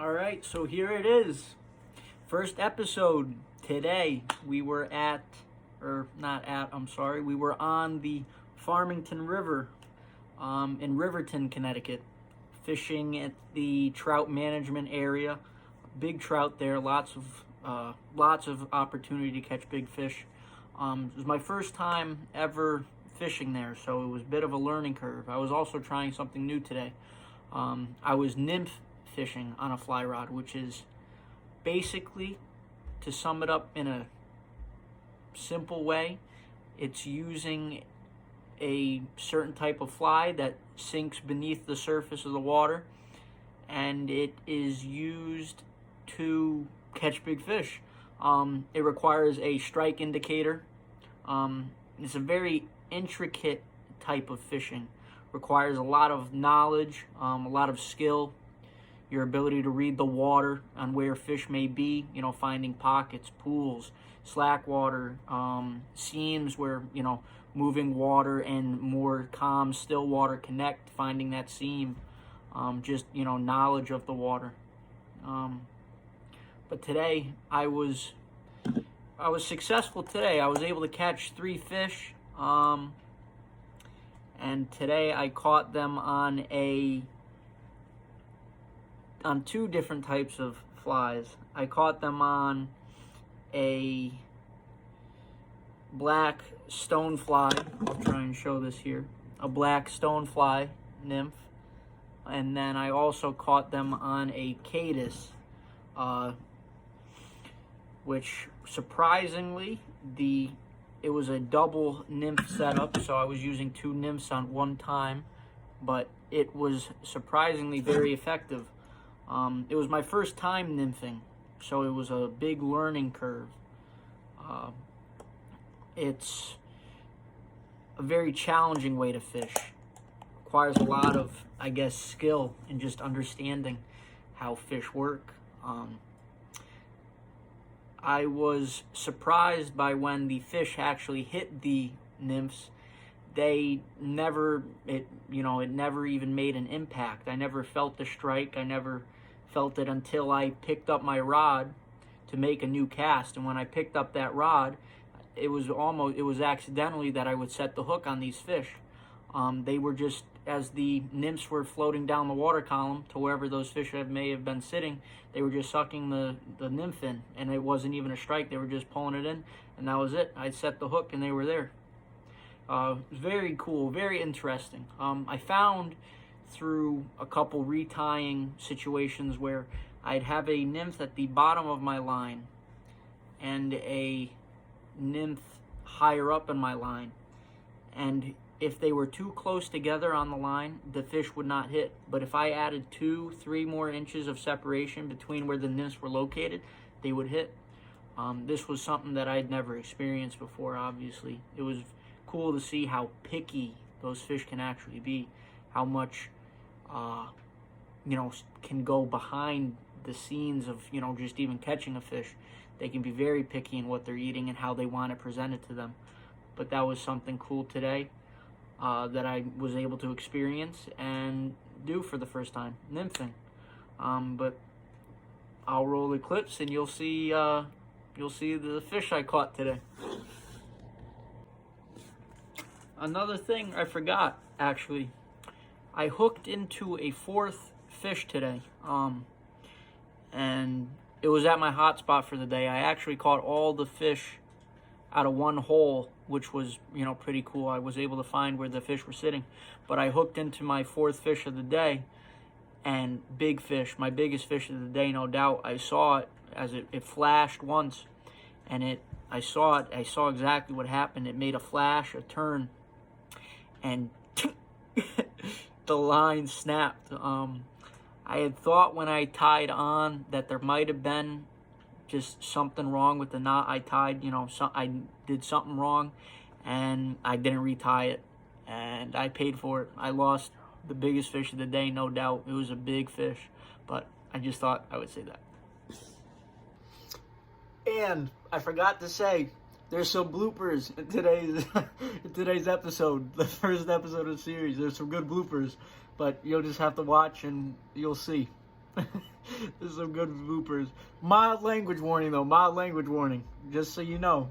All right, so here it is. First episode today. We were we were on the Farmington River in Riverton, Connecticut, fishing at the trout management area. Big trout there, lots of opportunity to catch big fish. It was my first time ever fishing there, so it was a bit of a learning curve. I was also trying something new today. I was nymph fishing on a fly rod, which is basically, to sum it up in a simple way, it's using a certain type of fly that sinks beneath the surface of the water, and it is used to catch big fish. It requires a strike indicator. It's a very intricate type of fishing. Requires a lot of knowledge, a lot of skill, your ability to read the water on where fish may be, finding pockets, pools, slack water, seams where, moving water and more calm, still water connect, finding that seam, knowledge of the water. But today, I was successful today. I was able to catch 3 fish, and today I caught them on 2 different types of flies. I caught them on a black stonefly. I'll try and show this here. A black stonefly nymph. And then I also caught them on a caddis, which surprisingly, it was a double nymph setup, so I was using 2 nymphs on one time, but it was surprisingly very effective. It was my first time nymphing, so it was a big learning curve. It's a very challenging way to fish. Requires a lot of, skill and just understanding how fish work. I was surprised by when the fish actually hit the nymphs. It never even made an impact. I never felt the strike. I never felt it until I picked up my rod to make a new cast. And when I picked up that rod, it was accidentally that I would set the hook on these fish. They were just, as the nymphs were floating down the water column to wherever those fish may have been sitting, they were just sucking the nymph in, and it wasn't even a strike. They were just pulling it in, and that was it. I set the hook, and they were there. It was very cool, very interesting. I found through a couple retying situations where I'd have a nymph at the bottom of my line and a nymph higher up in my line, and if they were too close together on the line, the fish would not hit. But if I added 2-3 more inches of separation between where the nymphs were located, they would hit. This was something that I'd never experienced before, obviously. It was cool to see how picky those fish can actually be, how much, can go behind the scenes of, just even catching a fish. They can be very picky in what they're eating and how they want it presented to them. But that was something cool today. That I was able to experience and do for the first time, nymphing. But I'll roll the clips and you'll see the fish I caught today. Another thing I forgot, actually, I hooked into a 4th fish today, and it was at my hot spot for the day. I actually caught all the fish out of one hole, which was, pretty cool. I was able to find where the fish were sitting. But I hooked into my 4th fish of the day, and big fish, my biggest fish of the day, no doubt. I saw it as it flashed once, and I saw exactly what happened. It made a flash, a turn, and the line snapped. I had thought when I tied on that there might have been just something wrong with the knot I tied. I did something wrong, and I didn't retie it, and I paid for it. I lost the biggest fish of the day, no doubt. It was a big fish, but I just thought I would say that. And I forgot to say, there's some bloopers in today's episode, the first episode of the series. There's some good bloopers, but you'll just have to watch and you'll see. There's some good bloopers. Mild language warning though, mild language warning, just so you know.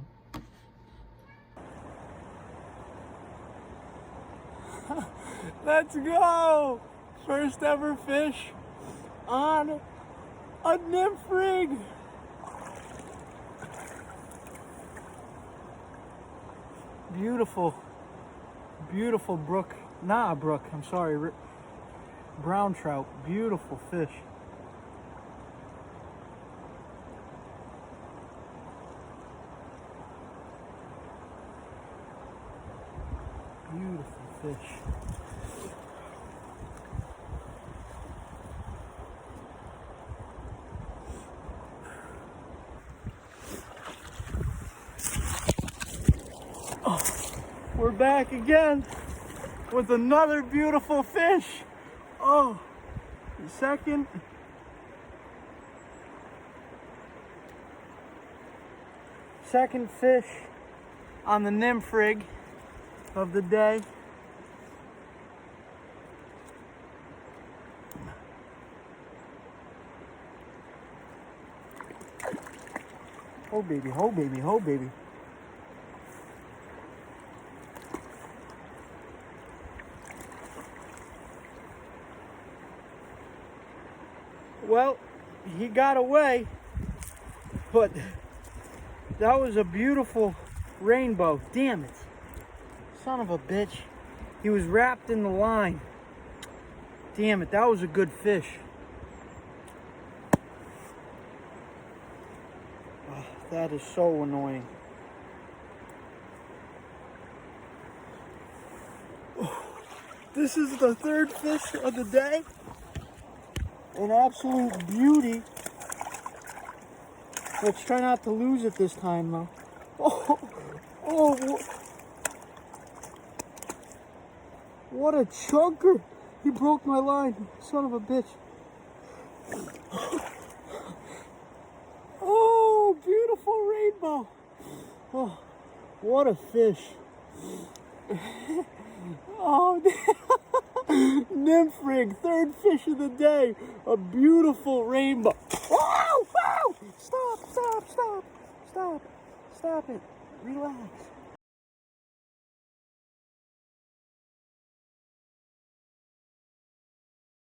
Let's go! First ever fish on a nymph rig. Beautiful, beautiful brook. Nah, brook, I'm sorry. Brown trout. Beautiful fish. Beautiful fish. We're back again with another beautiful fish. Oh, second fish on the nymph rig of the day. Oh baby, oh baby, oh baby. Well, he got away, but that was a beautiful rainbow. Damn it. Son of a bitch. He was wrapped in the line. Damn it, that was a good fish. Oh, that is so annoying. Oh, this is the third fish of the day. An absolute beauty. Let's try not to lose it this time, though. Oh, what a chunker. He broke my line, son of a bitch. Oh, beautiful rainbow. Oh, what a fish. Oh, nymph rig, third fish of the day. A beautiful rainbow. Whoa, whoa! Stop it. Relax.